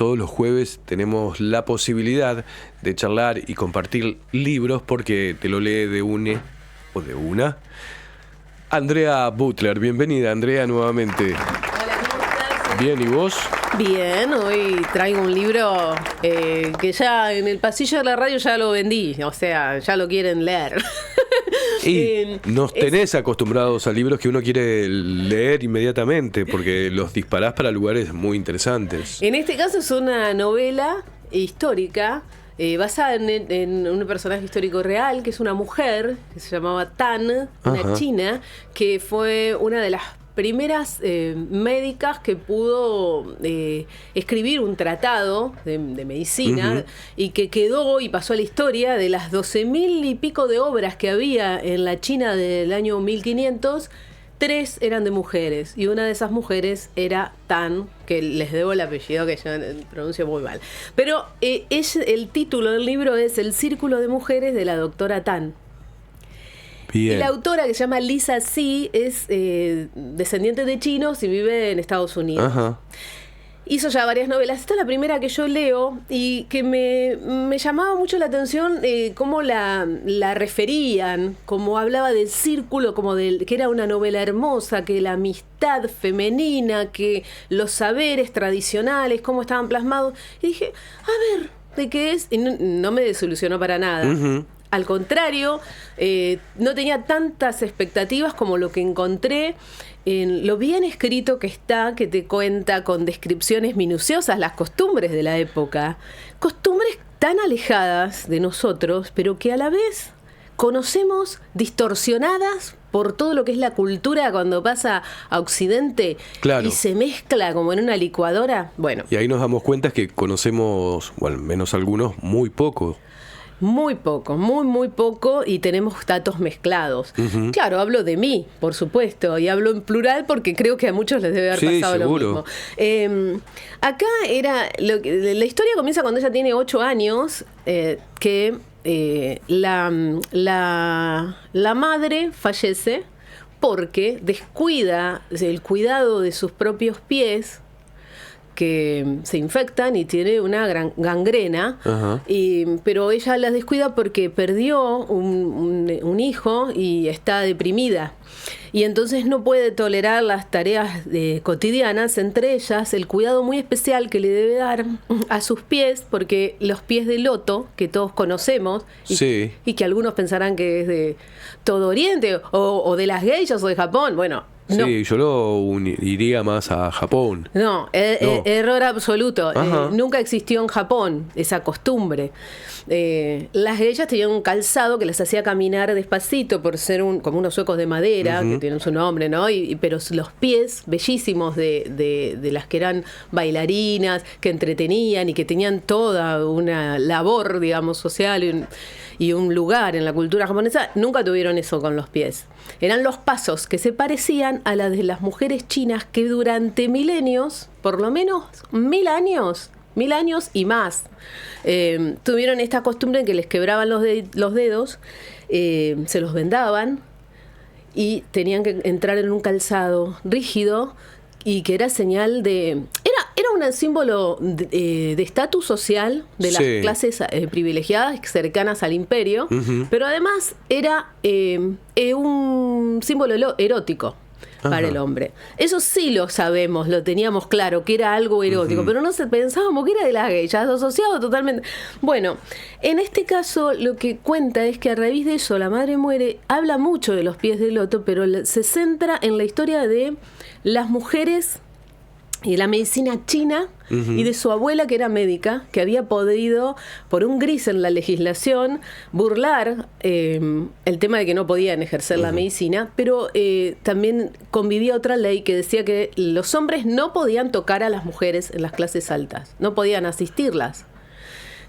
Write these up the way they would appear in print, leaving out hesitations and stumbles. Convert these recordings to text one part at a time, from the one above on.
todos los jueves tenemos la posibilidad de charlar y compartir libros porque te lo lee de une o de una Andrea Butler. Bienvenida, Andrea, nuevamente. Hola, ¿cómo estás? Bien, ¿y vos? Bien, hoy traigo un libro que ya en el pasillo de la radio ya lo vendí, o sea, ya lo quieren leer. Y nos tenés acostumbrados a libros que uno quiere leer inmediatamente porque los disparás para lugares muy interesantes. En este caso es una novela histórica basada en un personaje histórico real, que es una mujer que se llamaba Tan, una china, que fue una de las primeras médicas que pudo escribir un tratado de medicina y que quedó y pasó a la historia. De las 12.000 y pico de obras que había en la China del año 1500, 3 eran de mujeres, y una de esas mujeres era Tan, que les debo el apellido que yo pronuncio muy mal. Pero el título del libro es El Círculo de Mujeres de la doctora Tan. Bien. Y la autora, que se llama Lisa Xi, es descendiente de chinos y vive en Estados Unidos. Ajá. Hizo ya varias novelas. Esta es la primera que yo leo y que me llamaba mucho la atención cómo la referían, cómo hablaba del círculo, que era una novela hermosa, que la amistad femenina, que los saberes tradicionales, cómo estaban plasmados. Y dije, a ver, ¿de qué es? Y no me desilusionó para nada. Al contrario, no tenía tantas expectativas como lo que encontré en lo bien escrito que está, que te cuenta con descripciones minuciosas las costumbres de la época. Costumbres tan alejadas de nosotros, pero que a la vez conocemos distorsionadas por todo lo que es la cultura cuando pasa a Occidente. Claro. Y se mezcla como en una licuadora. Bueno. Y ahí nos damos cuenta que conocemos, bueno, al menos algunos, muy poco. Muy poco, muy poco, y tenemos datos mezclados. Claro, hablo de mí, por supuesto, y hablo en plural porque creo que a muchos les debe haber pasado seguro. Lo mismo. Acá la historia comienza cuando ella tiene 8 años, que la madre fallece porque descuida el cuidado de sus propios pies, que se infectan y tiene una gran gangrena, pero ella las descuida porque perdió un hijo y está deprimida. Y entonces no puede tolerar las tareas cotidianas, entre ellas el cuidado muy especial que le debe dar a sus pies, porque los pies de loto, que todos conocemos, y que algunos pensarán que es de todo Oriente, o de las geishas o de Japón, bueno. No. Sí, yo lo iría más a Japón. No, error absoluto. Nunca existió en Japón esa costumbre. Las geishas tenían un calzado que las hacía caminar despacito por ser como unos suecos de madera, que tienen su nombre, ¿no? Pero los pies bellísimos de las que eran bailarinas, que entretenían y que tenían toda una labor, digamos, social y un lugar en la cultura japonesa, nunca tuvieron eso con los pies. Eran los pasos que se parecían a las de las mujeres chinas que durante milenios, por lo menos 1000 años y más, tuvieron esta costumbre en que les quebraban los dedos, se los vendaban y tenían que entrar en un calzado rígido y que era señal de... Era un símbolo de estatus social de las clases privilegiadas cercanas al imperio, pero además era un símbolo erótico para el hombre. Eso sí lo sabemos, lo teníamos claro, que era algo erótico, pero no pensábamos que era de las geishas, asociado totalmente. Bueno, en este caso lo que cuenta es que a raíz de eso la madre muere, habla mucho de los pies de loto, pero se centra en la historia de las mujeres y de la medicina china y de su abuela, que era médica, que había podido, por un gris en la legislación, burlar el tema de que no podían ejercer la medicina, pero también convivía otra ley que decía que los hombres no podían tocar a las mujeres en las clases altas, no podían asistirlas,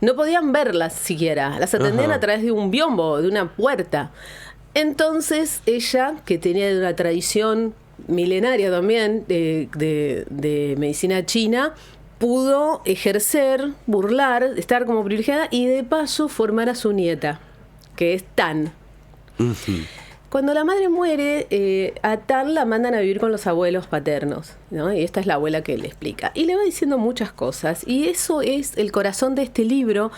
no podían verlas siquiera, las atendían a través de un biombo, de una puerta. Entonces ella, que tenía una tradición milenaria también de medicina china, pudo ejercer, burlar, estar como privilegiada y de paso formar a su nieta, que es Tan. Cuando la madre muere, a Tan la mandan a vivir con los abuelos paternos, ¿no? Y esta es la abuela que le explica. Y le va diciendo muchas cosas. Y eso es el corazón de este libro,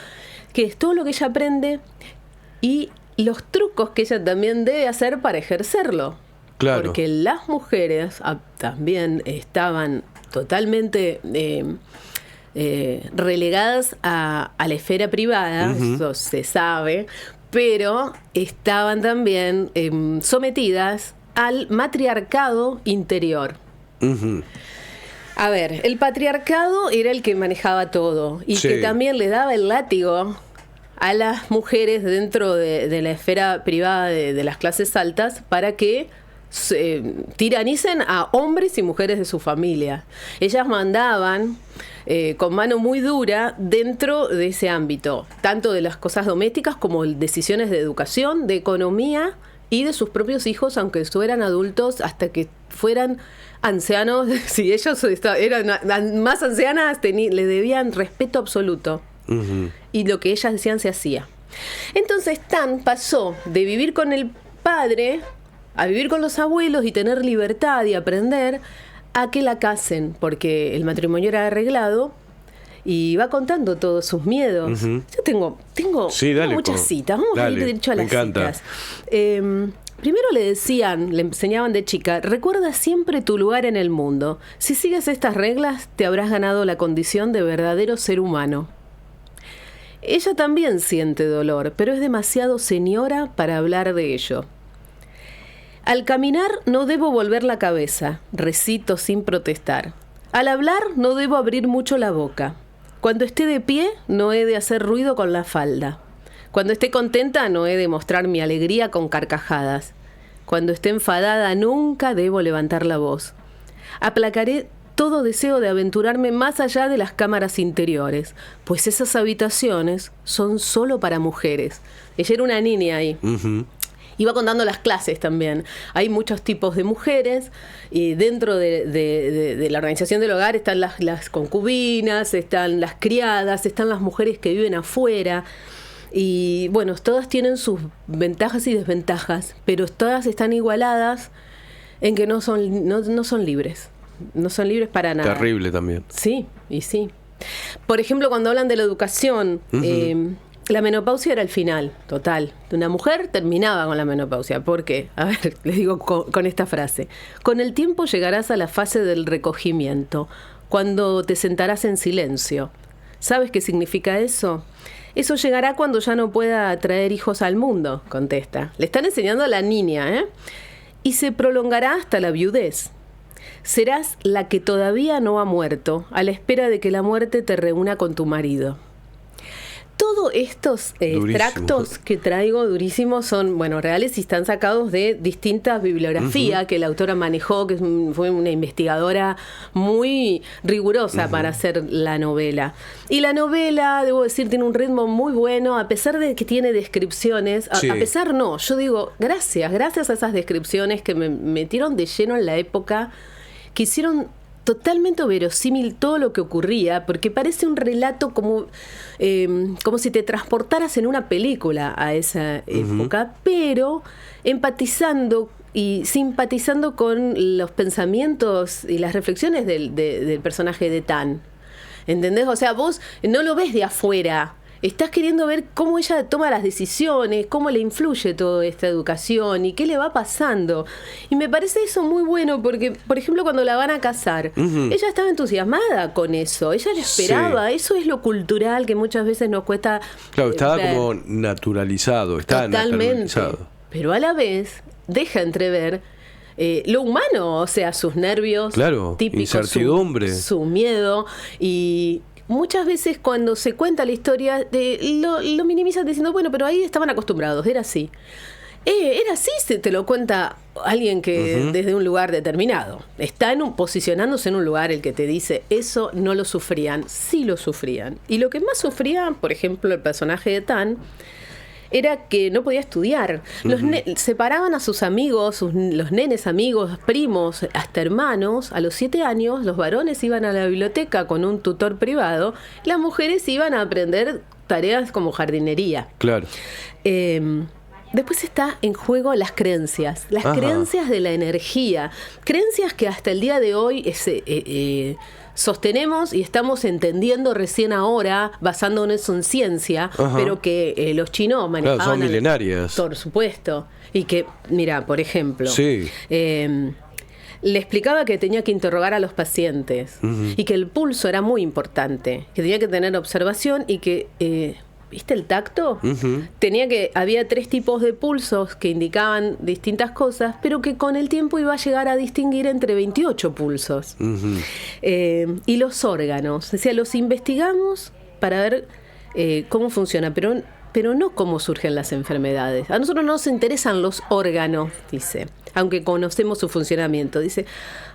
que es todo lo que ella aprende y los trucos que ella también debe hacer para ejercerlo. Claro. Porque las mujeres también estaban totalmente relegadas a la esfera privada, eso se sabe, pero estaban también sometidas al matriarcado interior. A ver, el patriarcado era el que manejaba todo y que también le daba el látigo a las mujeres dentro de la esfera privada de las clases altas para que tiranicen a hombres y mujeres de su familia. Ellas mandaban con mano muy dura dentro de ese ámbito, tanto de las cosas domésticas como decisiones de educación, de economía y de sus propios hijos, aunque fueran adultos, hasta que fueran ancianos. Si ellos eran más ancianas, le debían respeto absoluto. Y lo que ellas decían se hacía. Entonces Tan pasó de vivir con el padre a vivir con los abuelos y tener libertad y aprender, a que la casen, porque el matrimonio era arreglado, y va contando todos sus miedos. Yo tengo muchas citas, vamos a ir derecho a las citas. Primero le enseñaban de chica: recuerda siempre tu lugar en el mundo. Si sigues estas reglas, te habrás ganado la condición de verdadero ser humano. Ella también siente dolor, pero es demasiado señora para hablar de ello. Al caminar no debo volver la cabeza, recito sin protestar. Al hablar no debo abrir mucho la boca. Cuando esté de pie no he de hacer ruido con la falda. Cuando esté contenta no he de mostrar mi alegría con carcajadas. Cuando esté enfadada nunca debo levantar la voz. Aplacaré todo deseo de aventurarme más allá de las cámaras interiores, pues esas habitaciones son solo para mujeres. Ella era una niña ahí. Iba contando las clases también. Hay muchos tipos de mujeres y dentro de la organización del hogar están las concubinas, están las criadas, están las mujeres que viven afuera. Y bueno, todas tienen sus ventajas y desventajas, pero todas están igualadas en que no son libres. No son libres para nada. Terrible también. Sí, y sí. Por ejemplo, cuando hablan de la educación, la menopausia era el final, total. Una mujer terminaba con la menopausia. ¿Por qué? A ver, les digo con esta frase. Con el tiempo llegarás a la fase del recogimiento, cuando te sentarás en silencio. ¿Sabes qué significa eso? Eso llegará cuando ya no pueda traer hijos al mundo, contesta. Le están enseñando a la niña, ¿eh? Y se prolongará hasta la viudez. Serás la que todavía no ha muerto, a la espera de que la muerte te reúna con tu marido. Todos estos extractos que traigo durísimos son, reales y están sacados de distintas bibliografías que la autora manejó, que fue una investigadora muy rigurosa para hacer la novela. Y la novela, debo decir, tiene un ritmo muy bueno, a pesar de que tiene descripciones. A pesar no, yo digo, gracias a esas descripciones que me metieron de lleno en la época, que hicieron totalmente verosímil todo lo que ocurría, porque parece un relato como si te transportaras en una película a esa época, pero empatizando y simpatizando con los pensamientos y las reflexiones del personaje de Tan. ¿Entendés? O sea, vos no lo ves de afuera. Estás queriendo ver cómo ella toma las decisiones, cómo le influye toda esta educación y qué le va pasando. Y me parece eso muy bueno porque, por ejemplo, cuando la van a casar, ella estaba entusiasmada con eso. Ella le esperaba. Eso es lo cultural que muchas veces nos cuesta. Claro, estaba como naturalizado. Totalmente. Pero a la vez deja entrever lo humano, o sea, sus nervios típicos, incertidumbre, su miedo. Y muchas veces cuando se cuenta la historia lo minimizan diciendo, pero ahí estaban acostumbrados, era así. Era así, se te lo cuenta alguien que desde un lugar determinado está posicionándose en un lugar, el que te dice eso no lo sufrían. Sí lo sufrían. Y lo que más sufrían, por ejemplo, el personaje de Tan, era que no podía estudiar. Separaban a sus amigos, los nenes amigos, primos, hasta hermanos. A los 7 años, los varones iban a la biblioteca con un tutor privado. Las mujeres iban a aprender tareas como jardinería. Claro. después está en juego las creencias de la energía, creencias que hasta el día de hoy sostenemos y estamos entendiendo recién ahora, basándonos en ciencia, pero que los chinos manejaban. Claro, son milenarias. Por supuesto. Y que, mira, por ejemplo, sí. Le explicaba que tenía que interrogar a los pacientes y que el pulso era muy importante, que tenía que tener observación y que... ¿viste el tacto? Había 3 tipos de pulsos que indicaban distintas cosas, pero que con el tiempo iba a llegar a distinguir entre 28 pulsos. Y los órganos, decía, los investigamos para ver cómo funciona, pero no cómo surgen las enfermedades. A nosotros no nos interesan los órganos, dice, aunque conocemos su funcionamiento. Dice,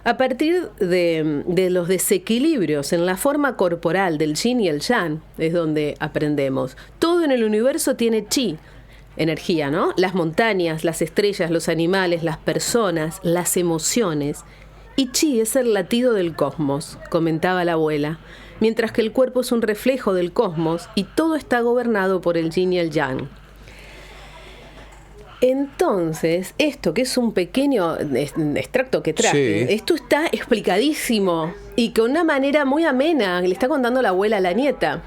a partir de los desequilibrios en la forma corporal del yin y el yang, es donde aprendemos. Todo en el universo tiene chi, energía, ¿no? Las montañas, las estrellas, los animales, las personas, las emociones. Y chi es el latido del cosmos, comentaba la abuela. Mientras que el cuerpo es un reflejo del cosmos y todo está gobernado por el yin y el yang. Entonces, esto que es un pequeño extracto que traje, esto está explicadísimo y con una manera muy amena, le está contando la abuela a la nieta.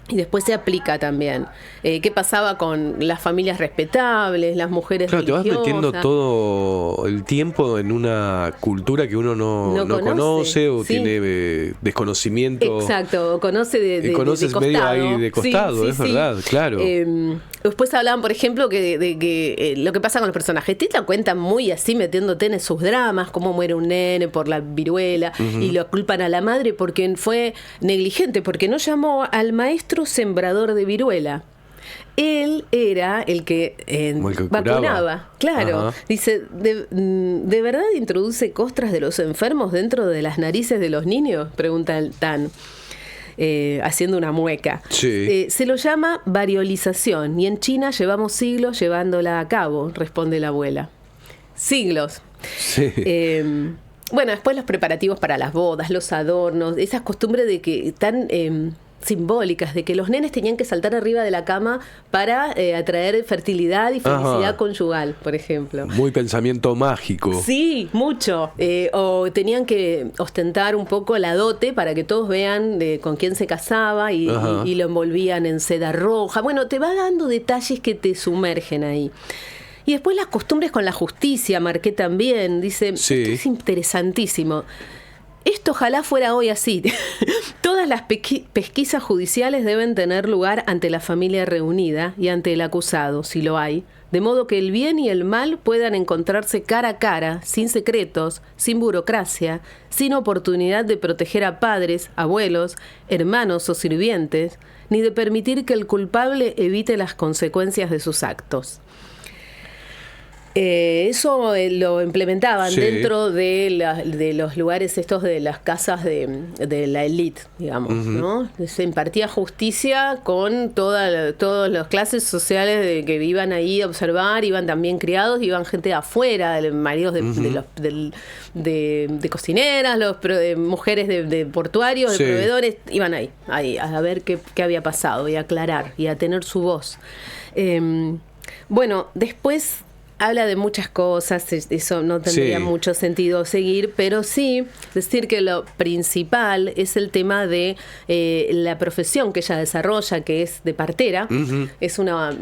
Y después se aplica también. ¿Qué pasaba con las familias respetables, las mujeres religiosas? Te vas metiendo todo el tiempo en una cultura que uno no conoce o tiene desconocimiento. Exacto, conoce de conoces costado. Medio ahí de costado, es verdad, claro. Después hablaban, por ejemplo, de que lo que pasa con los personajes. Te la cuentan muy así, metiéndote en sus dramas, cómo muere un nene por la viruela, y lo culpan a la madre porque fue negligente, porque no llamó al maestro sembrador de viruela. Él era el que vacunaba. Claro. Dice, ¿de verdad introduce costras de los enfermos dentro de las narices de los niños? Pregunta el Tan. Haciendo una mueca. Se lo llama variolización y en China llevamos siglos llevándola a cabo, responde la abuela. Siglos. Sí. Bueno, después los preparativos para las bodas, los adornos, esas costumbres de que tan simbólicas, de que los nenes tenían que saltar arriba de la cama para atraer fertilidad y felicidad conyugal, por ejemplo. Muy pensamiento mágico. Sí, mucho. O tenían que ostentar un poco la dote para que todos vean con quién se casaba y lo envolvían en seda roja. Bueno, te va dando detalles que te sumergen ahí. Y después las costumbres con la justicia, marqué también. Dice, esto es interesantísimo. Esto ojalá fuera hoy así. Todas las pesquisas judiciales deben tener lugar ante la familia reunida y ante el acusado, si lo hay, de modo que el bien y el mal puedan encontrarse cara a cara, sin secretos, sin burocracia, sin oportunidad de proteger a padres, abuelos, hermanos o sirvientes, ni de permitir que el culpable evite las consecuencias de sus actos. Eso lo implementaban dentro de los lugares estos de las casas de la élite, digamos, ¿no? Se impartía justicia con todas las clases sociales que iban ahí a observar, iban también criados, iban gente de afuera, maridos de cocineras, mujeres de portuarios, de proveedores, iban ahí a ver qué había pasado y a aclarar y a tener su voz. Bueno, después habla de muchas cosas, eso no tendría mucho sentido seguir, pero sí decir que lo principal es el tema de la profesión que ella desarrolla, que es de partera, es una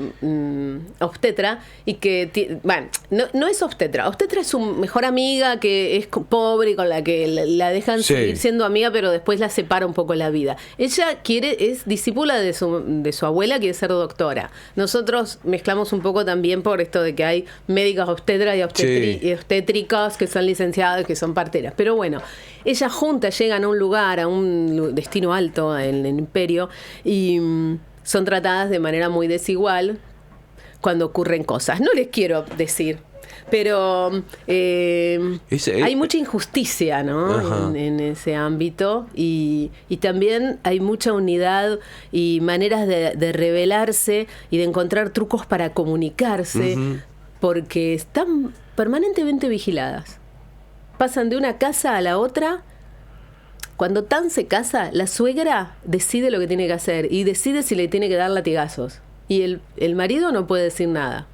obstetra, y que, no es obstetra es su mejor amiga que es pobre y con la que la dejan seguir siendo amiga, pero después la separa un poco la vida. Ella es discípula de su abuela, quiere ser doctora. Nosotros mezclamos un poco también por esto de que hay médicas obstetras y obstétricas que son licenciadas, que son parteras. Pero bueno, ellas juntas llegan a un lugar, a un destino alto en el imperio, y son tratadas de manera muy desigual cuando ocurren cosas. No les quiero decir, pero hay mucha injusticia, ¿no? En ese ámbito, y también hay mucha unidad y maneras de rebelarse y de encontrar trucos para comunicarse, porque están permanentemente vigiladas. Pasan de una casa a la otra. Cuando Tan se casa, la suegra decide lo que tiene que hacer y decide si le tiene que dar latigazos. Y el marido no puede decir nada.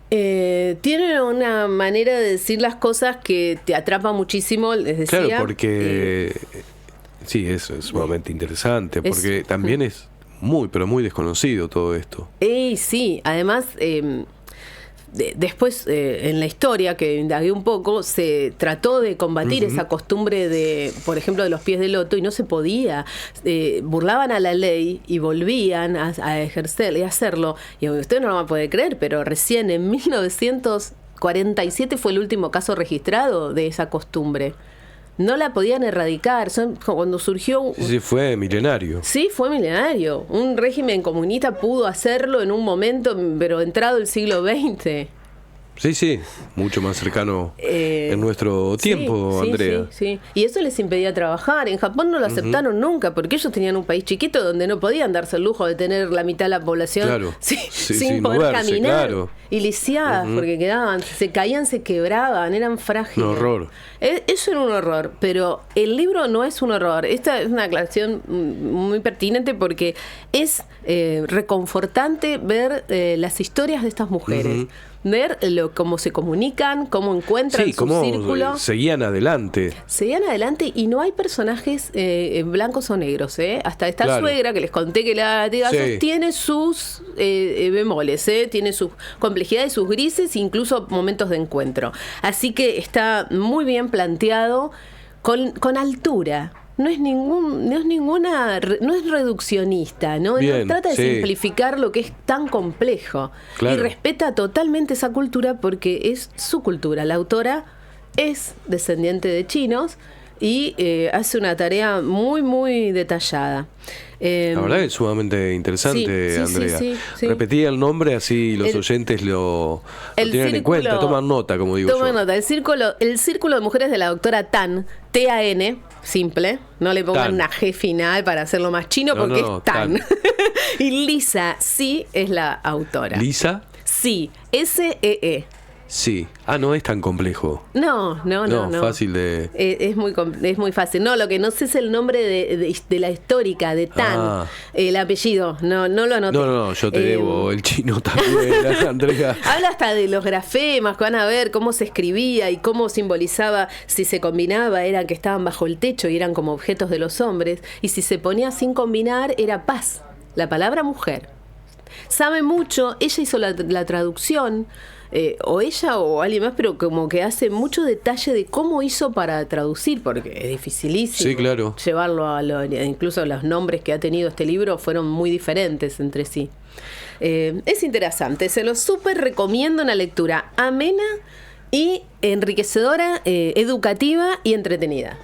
Tiene una manera de decir las cosas que te atrapa muchísimo, les decía. Claro, porque sí, eso es sumamente interesante, porque también es muy, pero muy desconocido todo esto. Sí, además, después en la historia, que indagué un poco, se trató de combatir esa costumbre de, por ejemplo, de los pies de loto, y no se podía. Burlaban a la ley y volvían a ejercer y a hacerlo. Y usted no lo va a poder creer, pero recién en 1947 fue el último caso registrado de esa costumbre. No la podían erradicar. Cuando surgió... Sí, fue milenario. Sí, fue milenario. Un régimen comunista pudo hacerlo en un momento, pero entrado el siglo XX. Sí, mucho más cercano en nuestro tiempo, Andrea. Sí. Y eso les impedía trabajar. En Japón no lo aceptaron nunca, porque ellos tenían un país chiquito donde no podían darse el lujo de tener la mitad de la población sin poder moverse, caminar. Claro. Y lisiadas, porque quedaban, se caían, se quebraban, eran frágiles. Un horror. Eso era un horror, pero el libro no es un horror. Esta es una aclaración muy pertinente, porque es reconfortante ver las historias de estas mujeres. Ver cómo se comunican, cómo encuentran su círculo. Seguían adelante. Y no hay personajes blancos o negros. Hasta esta suegra que les conté que la latigazos tiene sus bemoles, tiene sus complejidades, sus grises, incluso momentos de encuentro. Así que está muy bien planteado, con altura. No es reduccionista, ¿no? Bien, no trata de simplificar lo que es tan complejo. Claro. Y respeta totalmente esa cultura, porque es su cultura. La autora es descendiente de chinos y hace una tarea muy, muy detallada. La verdad es sumamente interesante, Andrea. Sí. Repetí el nombre, así los oyentes lo tienen en cuenta, toman nota, como digo yo. Toman nota. El Círculo de Mujeres de la doctora Tan, T-A-N, simple, no le pongan una G final para hacerlo más chino, porque es Tan. Y Lisa Sí es la autora. ¿Lisa? Sí, S-E-E. Sí. No es tan complejo. No. Fácil de... Es muy fácil. No, lo que no sé es el nombre de la histórica, de Tan. El apellido. No lo anoté. No, yo te debo el chino también, Andrea. Habla hasta de los grafemas, que van a ver cómo se escribía y cómo simbolizaba. Si se combinaba, era que estaban bajo el techo y eran como objetos de los hombres. Y si se ponía sin combinar, era paz. La palabra mujer. Sabe mucho. Ella hizo la traducción. O ella o alguien más, pero como que hace mucho detalle de cómo hizo para traducir, porque es dificilísimo llevarlo incluso los nombres que ha tenido este libro fueron muy diferentes entre sí. Es interesante, se lo súper recomiendo, una lectura amena y enriquecedora, educativa y entretenida.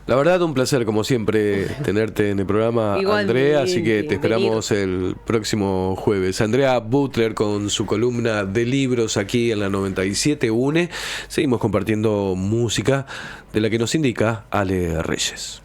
La verdad, un placer, como siempre, tenerte en el programa, Andrea, así que te esperamos el próximo jueves. Andrea Butler con su columna de libros aquí en la 97 UNE. Seguimos compartiendo música de la que nos indica Ale Reyes.